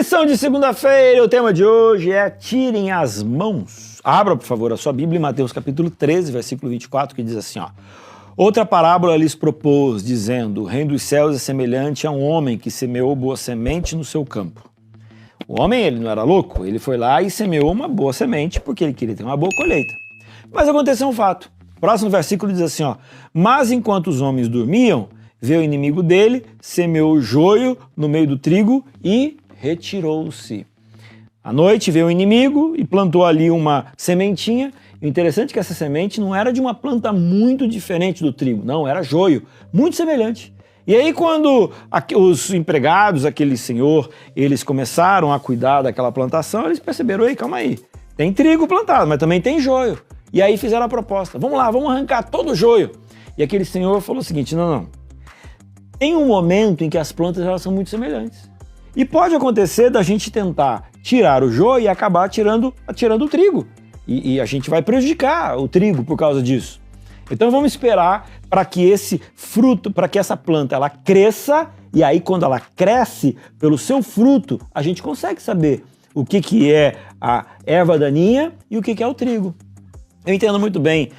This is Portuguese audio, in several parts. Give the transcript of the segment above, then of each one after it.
Lição de segunda-feira, o tema de hoje é tirem as mãos. Abra, por favor, a sua Bíblia em Mateus capítulo 13, versículo 24, que diz assim, ó. Outra parábola lhes propôs, dizendo, o reino dos céus é semelhante a um homem que semeou boa semente no seu campo. O homem, ele não era louco, ele foi lá e semeou uma boa semente porque ele queria ter uma boa colheita. Mas aconteceu um fato. O próximo versículo diz assim, ó. Mas enquanto os homens dormiam, veio o inimigo dele, semeou o joio no meio do trigo e retirou-se. À noite veio o inimigo e plantou ali uma sementinha. O interessante é que essa semente não era de uma planta muito diferente do trigo, não, era joio, muito semelhante. E aí quando os empregados, aquele senhor, eles começaram a cuidar daquela plantação, eles perceberam, ei, calma aí, tem trigo plantado, mas também tem joio. E aí fizeram a proposta, vamos lá, vamos arrancar todo o joio. E aquele senhor falou o seguinte, não, tem um momento em que as plantas elas são muito semelhantes. E pode acontecer da gente tentar tirar o joio e acabar tirando o trigo. E a gente vai prejudicar o trigo por causa disso. Então vamos esperar para que esse fruto, para que essa planta ela cresça, e aí quando ela cresce, pelo seu fruto, a gente consegue saber o que é a erva daninha e o que é o trigo. Eu entendo muito bem,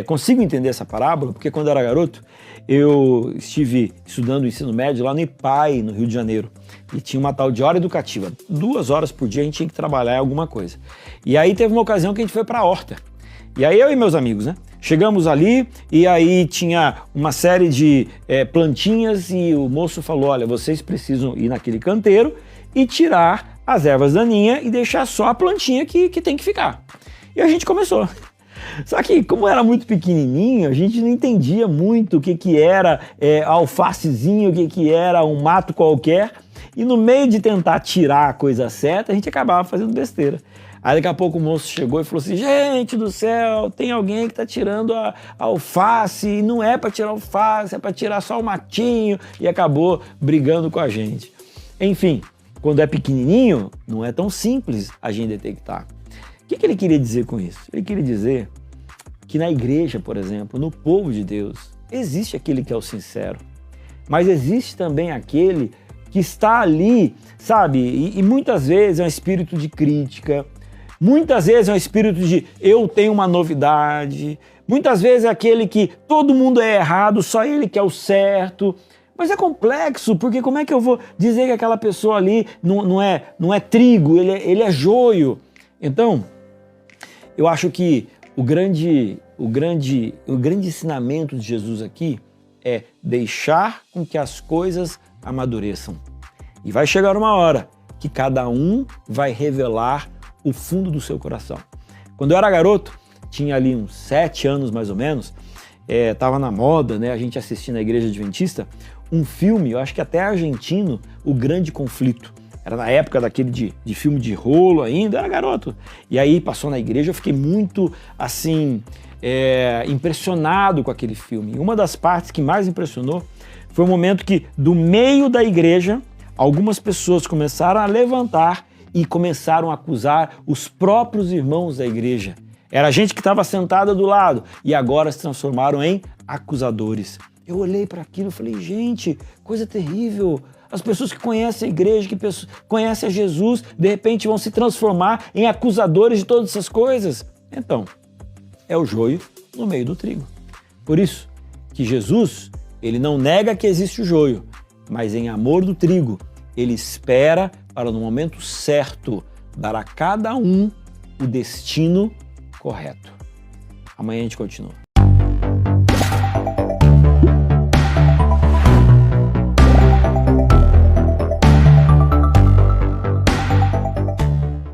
consigo entender essa parábola, porque quando eu era garoto, eu estive estudando o ensino médio lá no IPAE, no Rio de Janeiro, e tinha uma tal de hora educativa. 2 horas por dia a gente tinha que trabalhar em alguma coisa. E aí teve uma ocasião que a gente foi para a horta. E aí eu e meus amigos, né? Chegamos ali e aí tinha uma série de plantinhas e o moço falou, olha, vocês precisam ir naquele canteiro e tirar as ervas daninhas e deixar só a plantinha que tem que ficar. E a gente começou. Só que, como era muito pequenininho, a gente não entendia muito o que era alfacezinho, o que era um mato qualquer. E no meio de tentar tirar a coisa certa, a gente acabava fazendo besteira. Aí daqui a pouco o moço chegou e falou assim, gente do céu, tem alguém que tá tirando a alface, e não é para tirar alface, é para tirar só o matinho, e acabou brigando com a gente. Enfim, quando é pequenininho, não é tão simples a gente detectar. O que ele queria dizer com isso? Ele queria dizer que na igreja, por exemplo, no povo de Deus, existe aquele que é o sincero, mas existe também aquele que está ali, sabe? E muitas vezes é um espírito de crítica, muitas vezes é um espírito de eu tenho uma novidade, muitas vezes é aquele que todo mundo é errado, só ele que é o certo. Mas é complexo, porque como é que eu vou dizer que aquela pessoa ali não é trigo, ele é joio? Então, eu acho que o grande ensinamento de Jesus aqui é deixar com que as coisas amadureçam. E vai chegar uma hora que cada um vai revelar o fundo do seu coração. Quando eu era garoto, tinha ali uns 7 anos mais ou menos, tava na moda, né, a gente assistia na igreja adventista, um filme, eu acho que até argentino, O Grande Conflito. Era na época daquele de filme de rolo ainda, era garoto. E aí passou na igreja, eu fiquei muito, assim, impressionado com aquele filme. E uma das partes que mais impressionou foi o momento que, do meio da igreja, algumas pessoas começaram a levantar e começaram a acusar os próprios irmãos da igreja. Era gente que estava sentada do lado e agora se transformaram em acusadores. Eu olhei para aquilo e falei, gente, coisa terrível. As pessoas que conhecem a igreja, que conhecem a Jesus, de repente vão se transformar em acusadores de todas essas coisas. Então, é o joio no meio do trigo. Por isso que Jesus, ele não nega que existe o joio, mas em amor do trigo, ele espera para no momento certo dar a cada um o destino correto. Amanhã a gente continua.